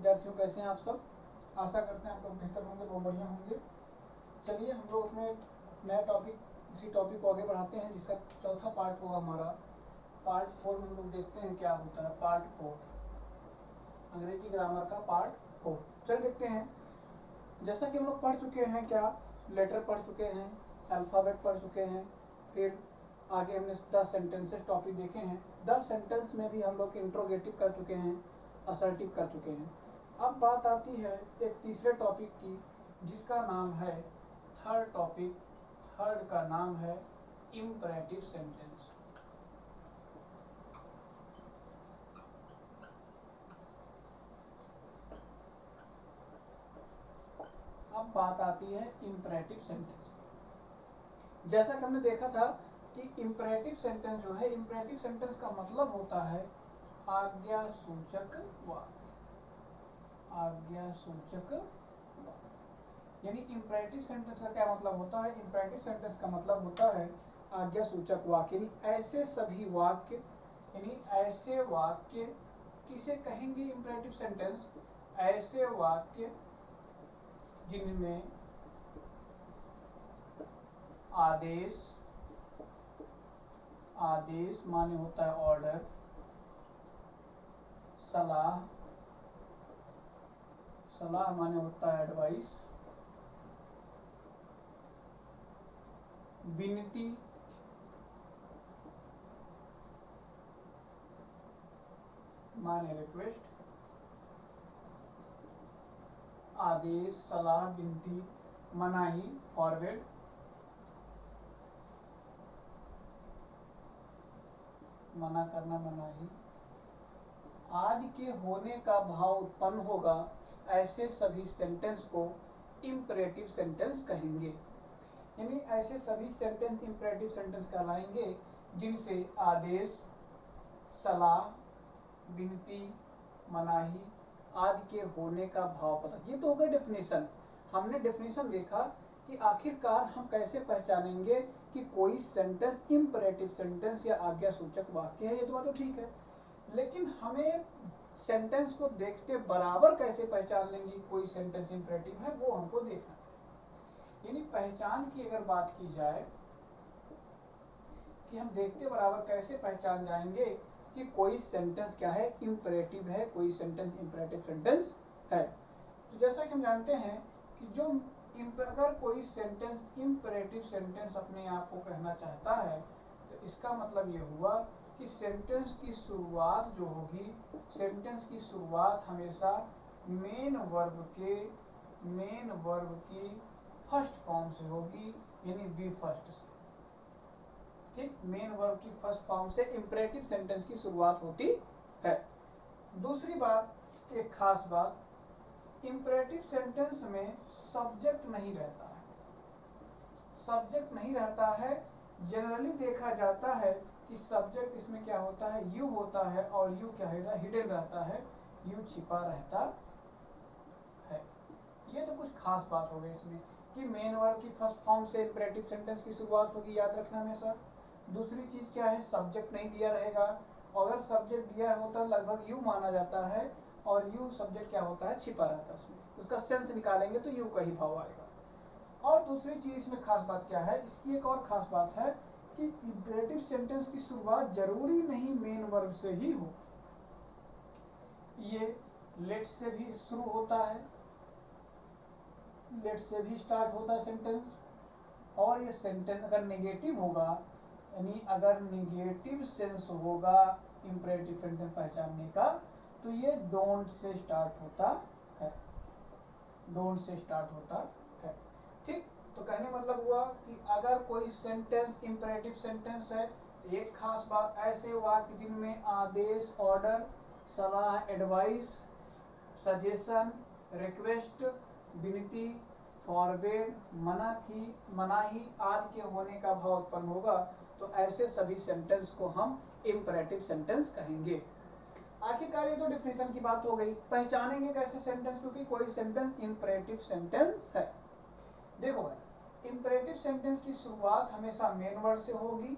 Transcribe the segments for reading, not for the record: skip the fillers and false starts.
विद्यार्थियों, कैसे हैं आप सब? आशा करते हैं आप लोग बेहतर होंगे, बहुत बढ़िया होंगे। चलिए हम लोग अपने नया टॉपिक, इसी टॉपिक को आगे बढ़ाते हैं, जिसका चौथा पार्ट होगा हमारा। पार्ट 4 में हम लोग देखते हैं क्या होता है। पार्ट 4 अंग्रेजी ग्रामर का पार्ट 4। चल देखते हैं। जैसा कि हम लोग पढ़ चुके हैं, क्या लेटर पढ़ चुके हैं, अल्फ़ाबेट पढ़ चुके हैं, फिर आगे हमने 10 सेंटेंसेस टॉपिक देखे हैं। 10 सेंटेंस में भी हम लोग इंट्रोगेटिव कर चुके हैं, असर्टिव कर चुके हैं। अब बात आती है एक तीसरे टॉपिक की, जिसका नाम है थर्ड टॉपिक। थर्ड का नाम है इम्परेटिव सेंटेंस। अब बात आती है इम्परेटिव सेंटेंस की। जैसा कि हमने देखा था कि इम्परेटिव सेंटेंस जो है, इम्परेटिव सेंटेंस का मतलब होता है आज्ञा सूचक वाक्य। आज्ञा सूचक वाक्य यानी इम्परेटिव सेंटेंस का क्या मतलब होता है? इम्परेटिव सेंटेंस का मतलब होता है आज्ञा सूचक वाक्य। यानी ऐसे सभी वाक्य, यानी ऐसे वाक्य किसे कहेंगे इम्परेटिव सेंटेंस? ऐसे वाक्य जिनमें आदेश, आदेश माने होता है ऑर्डर, सलाह, सलाह माने होता है एडवाइस, विनती माने रिक्वेस्ट, आदेश, सलाह, विनती, मनाही, फॉरवर्ड, मना करना, मनाही आदि के होने का भाव उत्पन्न होगा, ऐसे सभी सेंटेंस को इम्परेटिव सेंटेंस कहेंगे। यानी ऐसे सभी सेंटेंस इम्परेटिव सेंटेंस कहलाएंगे जिनसे आदेश, सलाह, विनती, मनाही आदि के होने का भाव पता। ये तो हो गया डेफिनेशन। हमने डेफिनेशन देखा कि आखिरकार हम कैसे पहचानेंगे कि कोई सेंटेंस इम्परेटिव सेंटेंस या आज्ञा सूचक वाक्य है। ये तो बात तो ठीक है, लेकिन हमें सेंटेंस को देखते बराबर कैसे पहचान लेंगे कोई सेंटेंस इम्परेटिव है, वो हमको देखना है। यानी पहचान की अगर बात की जाए कि हम देखते बराबर कैसे पहचान जाएंगे कि कोई सेंटेंस क्या है, इम्परेटिव है, कोई सेंटेंस इम्परेटिव सेंटेंस है। तो जैसा कि हम जानते हैं कि जो अगर कोई सेंटेंस इम्परेटिव सेंटेंस अपने आप को कहना चाहता है, तो इसका मतलब ये हुआ कि सेंटेंस की शुरुआत जो होगी, सेंटेंस की शुरुआत हमेशा मेन वर्ब की फर्स्ट फॉर्म से होगी, यानी बी फर्स्ट से। ठीक, मेन वर्ब की फर्स्ट फॉर्म से इम्परेटिव सेंटेंस की शुरुआत होती है। दूसरी बात, एक खास बात, इम्परेटिव सेंटेंस में सब्जेक्ट नहीं रहता है। सब्जेक्ट नहीं रहता है। जनरली देखा जाता है कि सब्जेक्ट इसमें क्या होता है, यू होता है, और यू क्या है, हिडन रहता है, यू छिपा रहता है। ये तो कुछ खास बात हो गई इसमें कि मेन वर्ब की फर्स्ट फॉर्म से इम्परेटिव सेंटेंस की शुरुआत होगी, याद रखना हमेशा। दूसरी चीज क्या है, सब्जेक्ट नहीं दिया रहेगा। अगर सब्जेक्ट दिया होता लगभग यू माना जाता है, और यू सब्जेक्ट क्या होता है, छिपा रहता है उसमें। उसका सेंस निकालेंगे तो यू का ही भाव आएगा। और दूसरी चीज इसमें खास बात क्या है, इसकी एक और खास बात है कि इम्परेटिव सेंटेंस की शुरुआत जरूरी नहीं मेन वर्ब से ही हो। ये लेट से भी शुरू होता है, लेट से भी स्टार्ट होता है सेंटेंस। और ये सेंटेंस अगर नेगेटिव होगा, यानी अगर नेगेटिव सेंस होगा इम्परेटिव सेंटेंस पहचानने का, तो ये डोंट से स्टार्ट होता है, डोंट से स्टार्ट होता है। ठीक, तो कहने मतलब हुआ कि अगर कोई सेंटेंस इम्परेटिव सेंटेंस है, एक खास बात, ऐसे वाक्य जिनमें आदेश, ऑर्डर, सलाह, एडवाइस, सजेशन, रिक्वेस्ट, विनती, फॉरवर्ड, मनाही आदि के होने का भाव उत्पन्न होगा, तो ऐसे सभी सेंटेंस को हम इम्परेटिव सेंटेंस कहेंगे। आखिरकार ये तो डिफिनेशन की बात हो गई। पहचानेंगे कैसे सेंटेंस, क्योंकि कोई सेंटेंस इम्परेटिव सेंटेंस है। देखो भाई, इम्परेटिव सेंटेंस की शुरुआत हमेशा मेन वर्ड से होगी,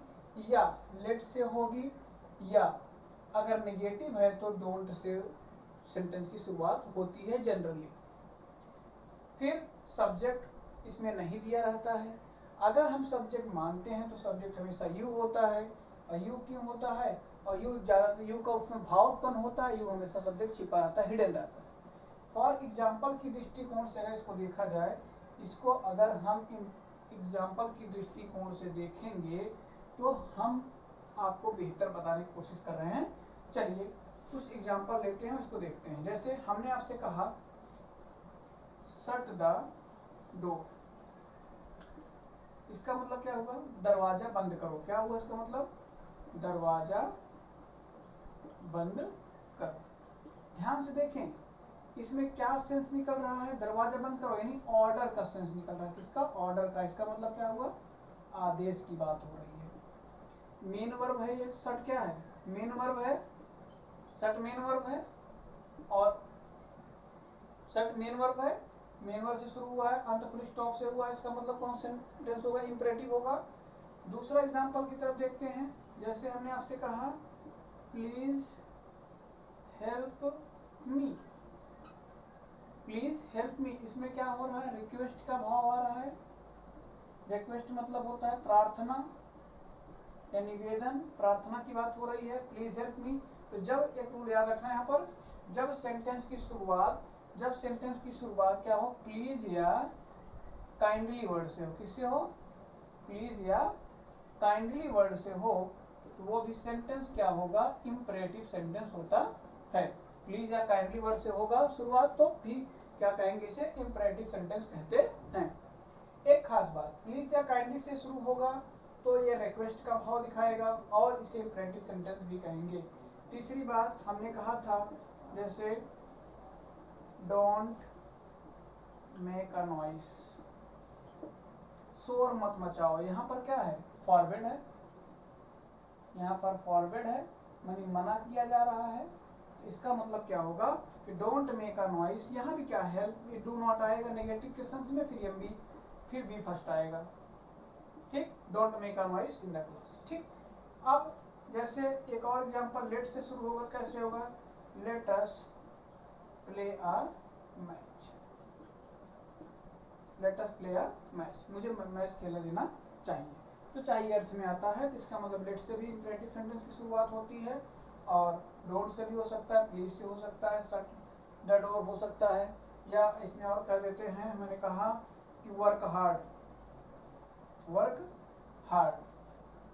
या लेट से होगी, या अगर नेगेटिव है तो डोंट से सेंटेंस की शुरुआत होती है जनरली। फिर सब्जेक्ट इसमें नहीं दिया रहता है। अगर हम सब्जेक्ट मानते हैं तो सब्जेक्ट हमेशा यू होता है। और यू क्यों होता है? और यू ज़्यादातर यू का उसमें भाव उत्पन्न होता है। यू हमेशा सब्जेक्ट छिपा रहता है, हिडन रहता है। फॉर एग्जाम्पल की दृष्टिकोण से अगर इसको देखा जाए, इसको अगर हम एग्जाम्पल की दृष्टिकोण से देखेंगे तो हम आपको बेहतर बताने की कोशिश कर रहे हैं। चलिए कुछ एग्जाम्पल लेते हैं, उसको देखते हैं। जैसे हमने आपसे कहा शट द डोर, इसका मतलब क्या होगा? दरवाजा बंद करो। क्या हुआ इसका मतलब? दरवाजा बंद करो। ध्यान से देखें, इसमें क्या सेंस निकल रहा है? दरवाजा बंद करो यानी ऑर्डर का सेंस निकल रहा है। किसका? ऑर्डर का। इसका मतलब क्या हुआ? आदेश की बात हो रही है। मेन वर्ब है ये। शट क्या है? मेन वर्ब है। शट मेन वर्ब है और शट मेन वर्ब है। मेन वर्ब से शुरू हुआ है, अंत फुल स्टॉप से हुआ है। इसका मतलब कौन सा टेंस होगा? इंपरेटिव होगा। दूसरा एग्जांपल की तरफ देखते हैं। जैसे हमने आपसे कहा please help me, please help मी, इसमें क्या हो रहा है? रिक्वेस्ट का भाव आ रहा है। रिक्वेस्ट मतलब होता है प्रार्थना या निवेदन, प्रार्थना की बात हो रही है। प्लीज हेल्प मी। तो जब एक रूल याद रखना है यहाँ पर, जब सेंटेंस की शुरुआत क्या हो? प्लीज या काइंडली वर्ड से हो। किससे हो? प्लीज या काइंडली वर्ड से हो तो वो भी सेंटेंस क्या होगा? इंपरेटिव सेंटेंस होता है। प्लीज या काइंडली वर्ड से होगा शुरुआत तो भी क्या कहेंगे? इसे इंपरेटिव सेंटेंस कहते हैं। एक खास बात, प्लीज या काइंडली से शुरू होगा तो ये रिक्वेस्ट का भाव दिखाएगा और इसे इंपरेटिव सेंटेंस भी कहेंगे। तीसरी बात हमने कहा था, जैसे डोंट मेक अ नॉइस, शोर मत मचाओ। यहाँ पर क्या है? फॉरवर्ड है। यहाँ पर फॉरवर्ड है मानी मना किया जा रहा है। इसका मतलब क्या होगा कि डोंट मेक अ नॉइस। यहाँ भी क्या है? डू नॉट आएगा नेगेटिव के सेंस में, फिर एम फिर बी फर्स्ट आएगा। ठीक, don't make a noise in the class. ठीक, अब जैसे एक और एग्जांपल लेट से शुरू होगा। कैसे होगा? Let us play a match, let us play a match, मुझे मैच खेलने देना चाहिए। तो चाहिए अर्थ में आता है, तो इसका मतलब लेट से भी इंपरेटिव सेंटेंस की शुरुआत होती है और डोंट से भी हो सकता है, प्लीज से हो सकता है, शट द डोर हो सकता है, या इसमें और कह देते हैं, मैंने कहा कि work hard, work hard.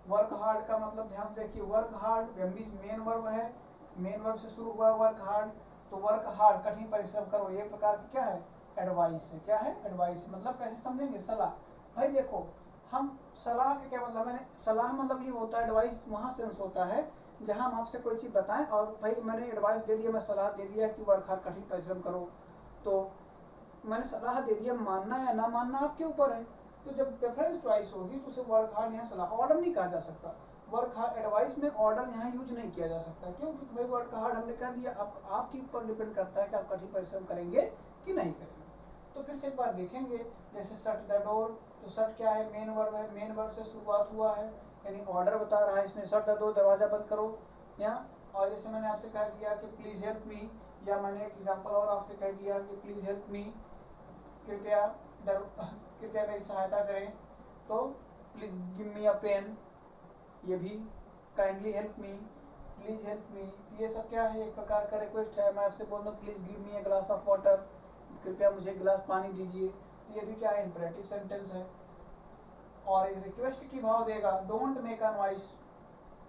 Work hard का मतलब ध्यान देखिए, वर्क हार्ड मेन वर्ब है, मेन वर्ब से शुरू हुआ वर्क हार्ड, तो वर्क हार्ड कठिन परिश्रम करो, ये प्रकार की क्या है? एडवाइस है। क्या है? एडवाइस। मतलब कैसे समझेंगे? सलाह। भाई देखो, हम सलाह का क्या मतलब, मैंने सलाह मतलब ये होता है, एडवाइस वहाँ सेंस होता है जहाँ हम आपसे कोई चीज़ बताएं और भाई मैंने एडवाइस दे दिया, मैं सलाह दे दिया कि वर्क हार्ड कठिन परिश्रम करो, तो मैंने सलाह दे दिया, मानना या ना मानना आपके ऊपर है। तो जब प्रेफरेंस चॉइस होगी तो उसे वर्क हार्ड यहाँ सलाह, ऑर्डर नहीं कहा जा सकता। वर्क हार्ड एडवाइस में ऑर्डर यहाँ यूज नहीं किया जा सकता। क्यों? क्योंकि भाई वर्क हार्ड हमने कह दिया, आपके ऊपर डिपेंड करता है कि आप कठिन परिश्रम करेंगे कि नहीं करेंगे। तो फिर से एक बार देखेंगे, जैसे शट द डोर, तो शट क्या है? मेन वर्ब है, मेन वर्ब से शुरुआत हुआ है यानी ऑर्डर बता रहा है इसमें, शट द डोर, दरवाजा बंद करो। यहाँ और जैसे मैंने आपसे कह दिया कि प्लीज हेल्प मी, या मैंने एक एग्जांपल और आपसे कह दिया कि प्लीज हेल्प मी, कृपया मेरी सहायता करें, तो please give me a pen, ये भी kindly help me, please help me, ये सब क्या है? एक प्रकार का रिक्वेस्ट है। मैं आपसे बोल दूँ please give me a glass of water, कृपया मुझे एक गिलास पानी दीजिए, तो ये भी क्या है? इंपरेटिव सेंटेंस है। और इस रिक्वेस्ट की भाव देगा don't make a noise,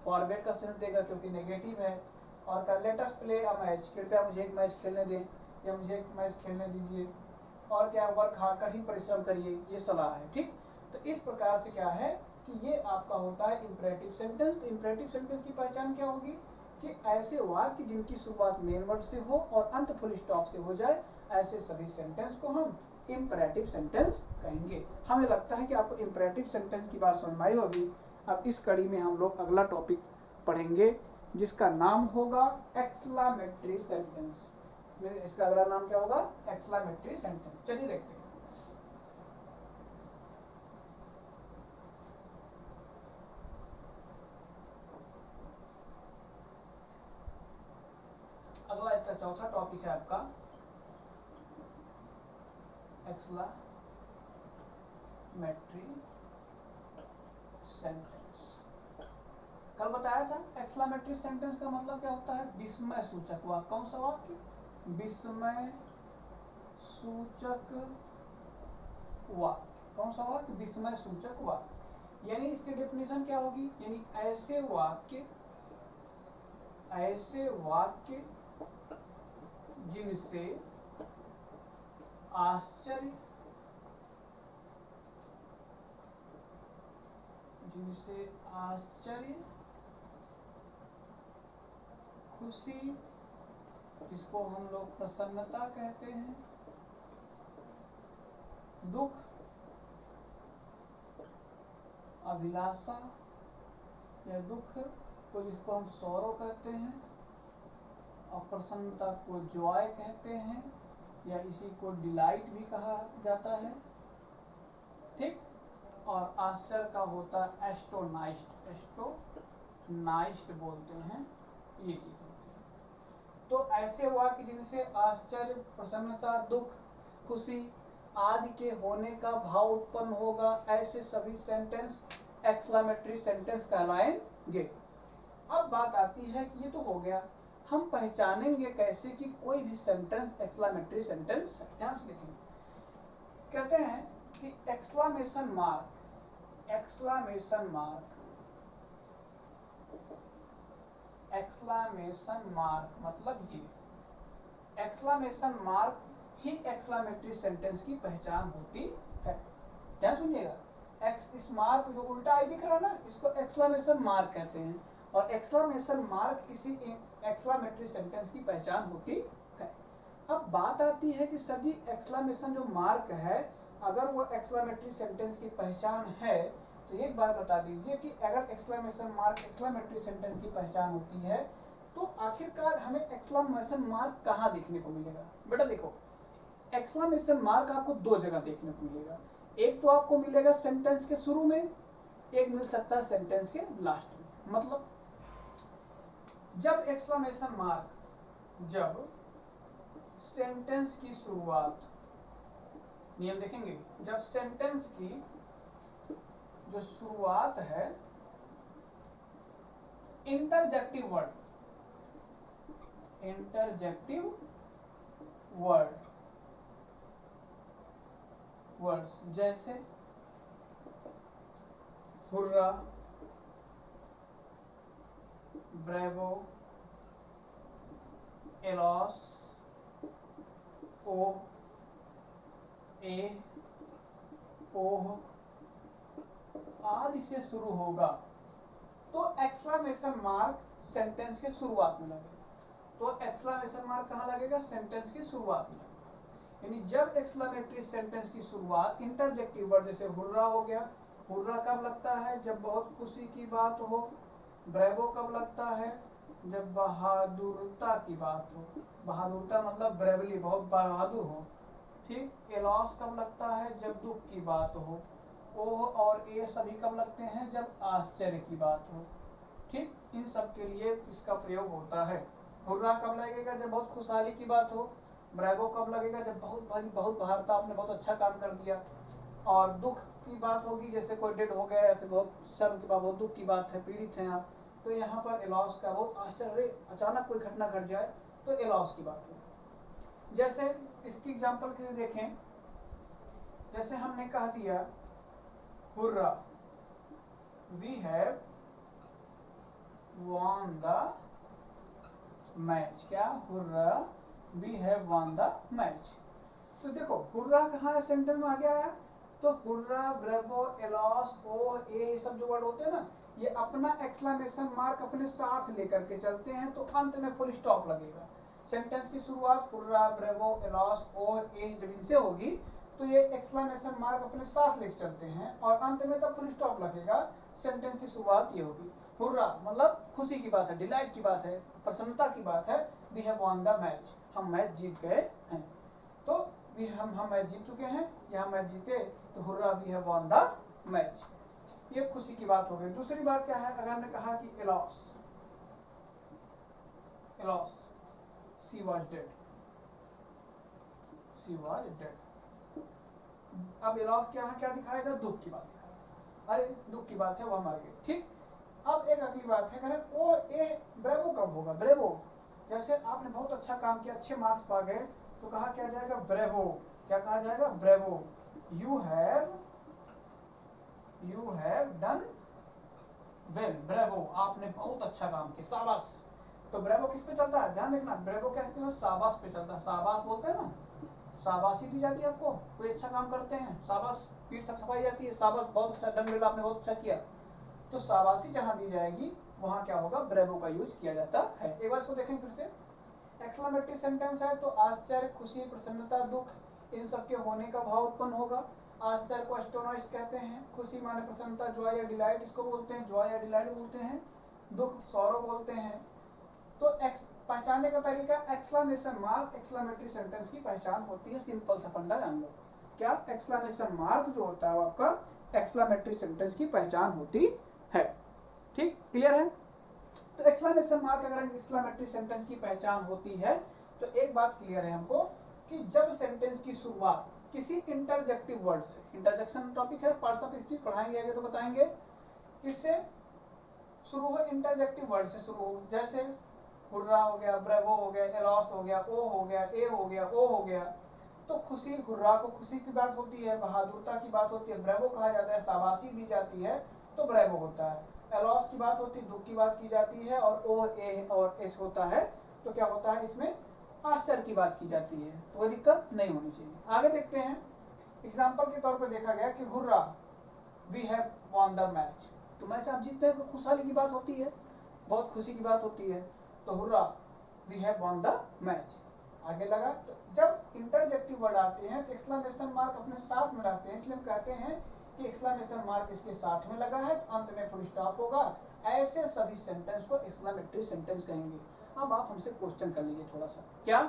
forward का सेंस देगा क्योंकि नेगेटिव है। और का let us play a match, कृपया मुझे एक मैच खेलने दें या मुझे एक मैच खेलने दीजिए। और क्या? वर्क हार्ड, कठिन परिश्रम करिए, ये सलाह है। ठीक, तो इस प्रकार से क्या है कि ये आपका होता है इंपरेटिव सेंटेंस। तो इंपरेटिव सेंटेंस की पहचान क्या होगी कि ऐसे वाक्य जिनकी शुरुआत मेन वर्ड से हो और अंत फुल स्टॉप से हो जाए, ऐसे सभी सेंटेंस को हम इंपरेटिव सेंटेंस कहेंगे। हमें लगता है कि आपको इंपरेटिव सेंटेंस की बात समझ में आई होगी। अब इस कड़ी में हम लोग अगला टॉपिक पढ़ेंगे जिसका नाम होगा एक्सक्लामेटरी सेंटेंस। इसका अगला नाम क्या होगा? Exclamatory sentence. चलिए देखते हैं। अगला इसका चौथा टॉपिक है आपका एक्सक्लामेटरी सेंटेंस। कल बताया था एक्सक्लामेटरी सेंटेंस का मतलब क्या होता है, विस्मय सूचक वाक्य। कौन सा वाक्य, विस्मय सूचक वाक्य। कौन सा वाक्य, विस्मय सूचक वाक्य। यानी इसकी डेफिनेशन क्या होगी, यानी ऐसे वाक्य जिनसे आश्चर्य, खुशी, जिसको हम लोग प्रसन्नता कहते हैं, दुख, अभिलाषा या दुख को जिसको हम सौरव कहते हैं, और प्रसन्नता को जॉय कहते हैं, या इसी को डिलाइट भी कहा जाता है, ठीक। और आश्चर्य का होता है एस्टोनाइस्ट बोलते हैं, ये चीज होती है। तो ऐसे वाक्य जिनसे आश्चर्य, प्रसन्नता, दुख, खुशी आदि के होने का भाव उत्पन्न होगा, ऐसे सभी सेंटेंस एक्सक्लामेटरी सेंटेंस कहलाएंगे। अब बात आती है कि ये तो हो गया, हम पहचानेंगे कैसे कि कोई भी सेंटेंस एक्सक्लामेटरी सेंटेंस है। ध्यान से देखेंगे, कहते हैं कि एक्सक्लामेशन मार्क मतलब ये एक्सक्लामेशन मार्क ही एक्सक्लामेटरी सेंटेंस की पहचान होती है। ध्यान सुनिएगा, इस मार्क जो उल्टा आई दिख रहा है ना, इसको एक्सक्लामेशन मार्क कहते हैं, और एक्सक्लामेशन मार्क इसी एक्सक्लामेटरी सेंटेंस की पहचान होती है। अब बात आती है कि सर जी एक्सक्लामेशन जो मार्क है, अगर वो एक्सक्लामेटरी सेंटेंस की पहचान है, तो एक बात बता दीजिए कि अगर एक्सक्लामेशन मार्क एक्सक्लामेटरी सेंटेंस की पहचान होती है, तो आखिरकार हमें एक्सक्लामेशन मार्क कहाँ देखने को मिलेगा। बेटा देखो, एक्सक्लामेशन मार्क आपको दो जगह देखने को मिलेगा। एक तो आपको मिलेगा सेंटेंस के शुरू में, एक मिल सकता है सेंटेंस के लास्ट में। मतलब जब एक्सक्लामेशन मार्क, जब सेंटेंस की शुरुआत, नियम देखेंगे, जब सेंटेंस की जो शुरुआत है इंटरजेक्टिव वर्ड्स जैसे हुर्रा, ब्रेवो, एलॉस, ओ, ए, ओह आदि से शुरू होगा, तो एक्सक्लामेशन मार्क सेंटेंस के शुरुआत में लगेगा। तो एक्सक्लामेशन मार्क कहाँ लगेगा, सेंटेंस की शुरुआत में। यानी जब एक्सक्लामेटरी सेंटेंस की शुरुआत इंटरजेक्टिव वर्ड जैसे हुर्रा हो गया, हुर्रा कब लगता है, जब बहुत खुशी की बात हो। ब्रेवो कब लगता है, जब बहादुरता की बात हो, बहादुरता मतलब ब्रेवली, बहुत बहादुर हो, ठीक। एलॉस कब लगता है, जब दुख की बात हो। ओह और ए सभी कब लगते हैं, जब आश्चर्य की बात हो, ठीक। इन सब के लिए इसका प्रयोग होता है। हुर्रा कब लगेगा, जब बहुत खुशहाली की बात हो। ब्रेवो कब लगेगा, जब बहुत बहारता, आपने बहुत अच्छा काम कर दिया। और दुख की बात होगी, जैसे कोई डेड हो गया या फिर बहुत शर्म की बात, बहुत दुख की बात है, पीड़ित हैं आप, तो यहाँ पर एलॉस का बहुत आश्चर्य, अचानक कोई घटना घट जाए तो एलॉस की बात होगी। जैसे इसकी एग्जांपल के लिए देखें, जैसे हमने कह दिया hurrah, we have won the match. क्या, hurrah, we have won the match. तो देखो हुर्रा कहाँ है, सेंटर में आ गया है। तो हुर्रा, ब्रेवो, एलॉस, ओह, ए सब जो वर्ड होते हैं ना, ये अपना एक्सक्लेमेशन मार्क अपने साथ लेकर के चलते हैं, तो अंत में फुल स्टॉप लगेगा। सेंटेंस की शुरुआत हुर्रा, ब्रेवो, एलॉस, ओह, ए जब इनसे होगी, तो ये एक्सक्लेमेशन मार्क अपने साथ लेकर चलते हैं, और अंत में तब फुल स्टॉप लगेगा। सेंटेंस की शुरुआत ये होगी, हुर्रा मतलब खुशी की बात है, डिलाइट की बात है, प्रसन्नता की बात है। We have won the match, हम मैच जीत गए हैं। तो हम मैच जीत चुके हैं, या हम मैच जीते, तो hurrah we have won the match, ये खुशी की बात हो गई। दूसरी बात क्या है, अगर हमने कहा कि alas she was dead, she was dead. अब एलॉस क्या है, क्या दिखाएगा, दुख की बात दिखाएगा, अरे दुख की बात है वह मर गए, ठीक। अब एक अगली बात है, करें ओ ए ब्रेवो कब होगा, ब्रेवो, जैसे आपने बहुत अच्छा काम किया, अच्छे मार्क्स पा गए, तो कहा क्या जाएगा, ब्रेवो, क्या कहा जाएगा, bravo, you have done well, bravo, आपने बहुत अच्छा काम किया, शाबाश। तो ब्रेवो किस पे चलता है, ध्यान देखना, ब्रेवो कहते हैं शाबाश पे चलता है, शाबाश बोलते हैं ना, शाबाशी दी जाती है आपको, कोई अच्छा काम करते हैं, शाबाश, पीठ थपथपाई जाती है, शाबाश बहुत अच्छा, डन वेल, आपने बहुत अच्छा किया। तो शाबाशी जहां दी जाएगी वहां क्या होगा, ब्रेवो का यूज किया जाता है। एक बार इसको देखें फिर से, एक्सक्लेमेटरी सेंटेंस है तो आश्चर्य, खुशी, प्रसन्नता, दुख, इन सब के होने का भाव उत्पन्न होगा। आश्चर्य को एस्टोनिश्ड कहते हैं, खुशी माने प्रसन्नता, जॉय या डिलाइट इसको बोलते हैं, जॉय या डिलाइट बोलते हैं, दुख सौरव बोलते हैं। तो पहचानने का तरीका, एक्सक्लेमेशन मार्क एक्सक्लेमेटरी सेंटेंस की पहचान होती है, सिंपल सा फंडा जान लो, क्या एक्सक्लेमेशन मार्क जो होता है वो आपका एक्सक्लेमेटरी सेंटेंस की पहचान होती है, ठीक, क्लियर है। तो एक्सक्लेमेशन मार्क अगर एक्सक्लेमेटरी सेंटेंस की पहचान होती है तो एक बात क्लियर है हमको कि जब सेंटेंस की शुरुआत किसी इंटरजेक्टिव वर्ड से, इंटरजेक्शन टॉपिक है, पार्ट्स ऑफ स्पीच पढ़ाएंगे आगे तो बताएंगे, किससे शुरू हो, इंटरजेक्टिव वर्ड से शुरू हो, जैसे हुर्रा हो गया, ब्रेवो हो गया, एलॉस हो गया, ओ हो गया, ए हो गया, ओ हो गया। तो खुशी, हुर्रा को खुशी की बात होती है, बहादुरता की बात होती है, ब्रेवो कहा जाता है, शाबाशी दी जाती है तो ब्रेवो होता है। एलॉस की बात होती है, दुख की बात की जाती है, और ओ ए और एच होता है तो क्या होता है, इसमें आश्चर्य की बात की जाती है, तो कोई दिक्कत नहीं होनी चाहिए। आगे देखते हैं, एग्जाम्पल के तौर पर देखा गया कि hurrah, we have won the match, तो मैच आप जीतते हैं, खुशहाली की बात होती है, बहुत खुशी की बात होती है, तो hurrah we have won the match. आगे लगा, तो जब इंटरजेक्टिव वर्ड आते हैं तो एक्सक्लेमेशन मार्क अपने साथ में रहते हैं, इसलिए हम कहते हैं कि एक्सक्लेमेशन मार्क इसके साथ में लगा है तो अंत में फुल स्टॉप होगा, ऐसे सभी सेंटेंस को एक्सक्लेमेटरी सेंटेंस कहेंगे। अब आप हमसे क्वेश्चन कर लीजिए थोड़ा सा, क्या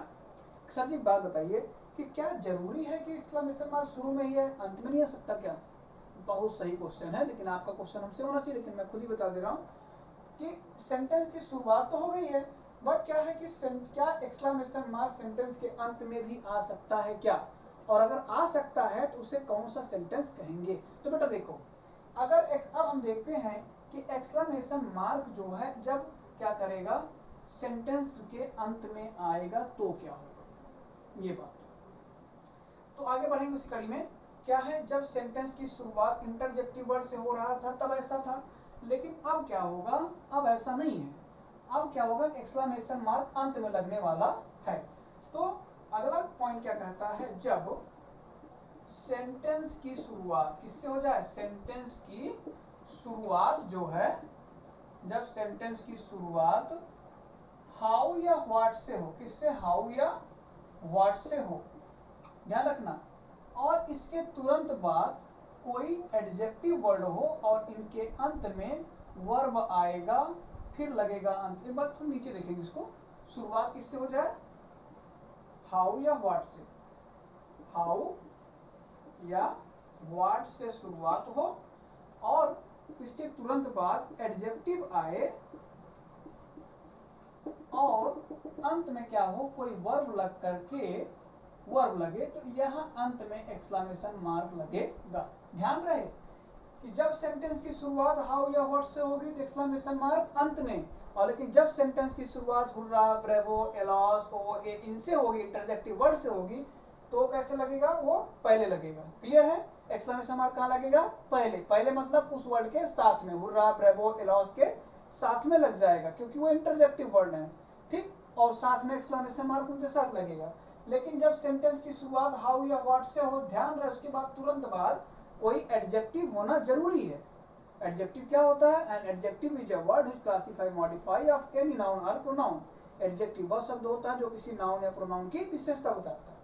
सर जी बात बताइए कि क्या जरूरी है कि एक्सक्लेमेशन मार्क शुरू में ही है, अंत में नहीं आ सकता क्या? बहुत सही क्वेश्चन है, लेकिन आपका क्वेश्चन हमसे होना चाहिए, लेकिन मैं खुद ही बता दे रहा हूँ कि सेंटेंस की शुरुआत तो हो गई है, बट क्या है कि क्या एक्सक्लेमेशन मार्क सेंटेंस के अंत में भी आ सकता है क्या, और अगर आ सकता है तो उसे कौन सा सेंटेंस कहेंगे। तो बेटा देखो, अगर अब हम देखते हैं कि एक्सक्लेमेशन मार्क जो है जब क्या करेगा, सेंटेंस के अंत में आएगा तो क्या होगा, ये बात। तो आगे बढ़ेंगे उस कड़ी में, क्या है, जब सेंटेंस की शुरुआत इंटरजेक्टिव वर्ड से हो रहा था तब ऐसा था, लेकिन अब क्या होगा, अब ऐसा नहीं है, अब क्या होगा, एक्सक्लेमेशन मार्क अंत में लगने वाला है। तो अगला पॉइंट क्या कहता है, जब सेंटेंस की शुरुआत किससे हो जाए, सेंटेंस की शुरुआत जो है, जब सेंटेंस की शुरुआत हाउ या व्हाट से हो, किससे, हाउ या व्हाट से हो, ध्यान रखना, और इसके तुरंत बाद कोई एडजेक्टिव वर्ड हो और इनके अंत में वर्ब आएगा, फिर लगेगा अंत। एक बार थोड़ा नीचे देखेंगे इसको, शुरुआत किससे हो जाए, हाउ या व्हाट से, हाउ या व्हाट से शुरुआत हो और इसके तुरंत बाद एडजेक्टिव आए और अंत में क्या हो, कोई वर्ब लग करके वर्ब लगे, तो यहाँ अंत में एक्सक्लेमेशन मार्क लगेगा। ध्यान रहे कि जब सेंटेंस की शुरुआत हाउ या व्हाट से होगी तो एक्सक्लेमेशन मार्क अंत में, और लेकिन जब सेंटेंस की शुरुआत हुर्रा, ब्रेवो, एलॉस, ओ ए इनसे होगी, इंटरजेक्टिव वर्ड से होगी, तो कैसे लगेगा, वो पहले लगेगा। क्लियर है, एक्सक्लेमेशन मार्क कहाँ लगेगा, पहले, पहले मतलब उस वर्ड के साथ में, हुर्रा, ब्रेवो, एलॉस के साथ में लग जाएगा, क्योंकि वो इंटरजेक्टिव वर्ड है, ठीक, और साथ में एक्सक्लेमेशन मार्क उनके साथ लगेगा। लेकिन जब सेंटेंस की शुरुआत हाउ या व्हाट से हो, ध्यान रहे उसके बाद तुरंत बाद कोई एडजेक्टिव होना जरूरी है। एडजेक्टिव क्या होता है, an adjective is a word which classify modify of any noun और प्रोनाउन। एडजेक्टिव वह शब्द होता है जो किसी नाउन या प्रोनाउन की विशेषता बताता है।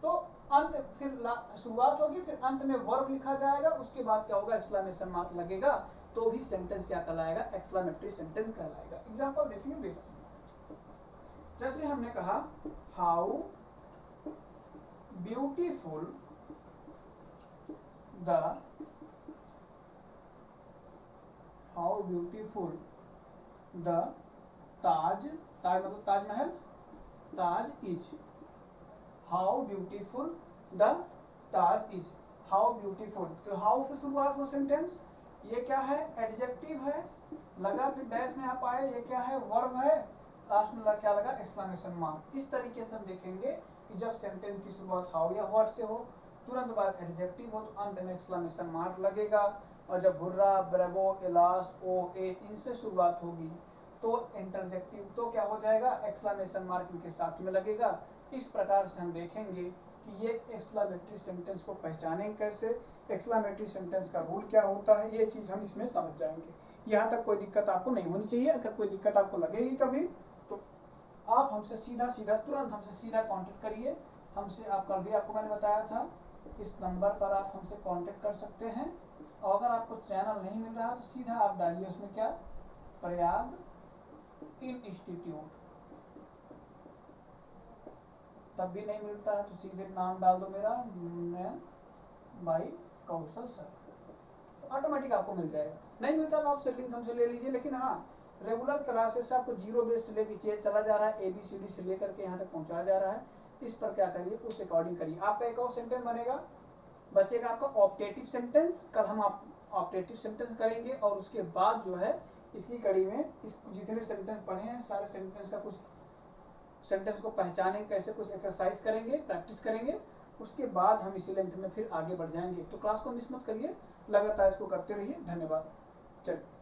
तो अंत, फिर शुरुआत होगी, फिर अंत में वर्ब लिखा जाएगा, उसके बाद क्या होगा, एक्सक्लेमेशन मार्क लगेगा, तो भी सेंटेंस क्या कहलाएगा, एक्सक्लेमेटरी सेंटेंस कहलाएगा। एग्जांपल देखिए बेटा, जैसे हमने कहा how beautiful the, how beautiful the Taj, Taj मतलब Taj Mahal, Taj is, how beautiful the Taj is, how beautiful. तो हाउ से शुरुआत हो सेंटेंस, ये क्या है, एडजेक्टिव है, लगा फिर डैश में आप आए, ये क्या है, वर्ब है, लास्ट में क्या लगा, एक्सक्लेमेशन मार्क। इस तरीके से हम देखेंगे कि जब सेंटेंस की शुरुआत हाउ या व्हाट से हो, तुरंत बाद एडजेक्टिव हो तो अंत में एक्सक्लेमेशन मार्क लगेगा, और जब हुर्रा, ब्रेवो, एलास, ओ, ए इनसे शुरुआत होगी तो इंटरजेक्टिव तो क्या हो जाएगा, एक्सक्लेमेशन मार्क इनके साथ में लगेगा। इस प्रकार से हम देखेंगे कि ये एक्सक्लेमेटरी सेंटेंस को पहचानें कैसे, एक्सक्लेमेटरी सेंटेंस का रूल क्या होता है, ये चीज हम इसमें समझ जाएंगे। यहाँ तक कोई दिक्कत आपको नहीं होनी चाहिए। अगर कोई दिक्कत आपको लगेगी कभी तो आप हमसे सीधा तुरंत हमसे सीधा कांटेक्ट करिए। हमसे आप कल भी आपको मैंने बताया था, इस नंबर पर आप हमसे कांटेक्ट कर सकते हैं। और अगर आपको चैनल नहीं मिल रहा तो सीधा आप डालिए उसमें क्या, प्रयाग इंस्टीट्यूट, तब भी नहीं मिलता है तो सीधे नाम डाल दो मेरा, मैं भाई कौशल सर, ऑटोमेटिक आपको मिल जाएगा। नहीं मिलता तो आप से लिंक हमसे ले लीजिए। लेकिन हाँ, रेगुलर क्लासेस आपको जीरो बेस से लेकर चला जा रहा है, ABCD से लेकर के यहाँ तक पहुँचाया जा रहा है। इस पर क्या करिए, उस अकॉर्डिंग करिए। आपका एक और सेंटेंस बनेगा, बचेगा आपका ऑप्टेटिव सेंटेंस। कल हम आप ऑप्टेटिव सेंटेंस करेंगे और उसके बाद जो है इसकी कड़ी में इस जितने सेंटेंस पढ़े हैं सारे सेंटेंस का कुछ सेंटेंस को पहचानें कैसे, कुछ एक्सरसाइज करेंगे, प्रैक्टिस करेंगे। उसके बाद हम इसी लेंथ में फिर आगे बढ़ जाएंगे। तो क्लास को मिस मत करिए, लगातार इसको करते रहिए। धन्यवाद। चलिए।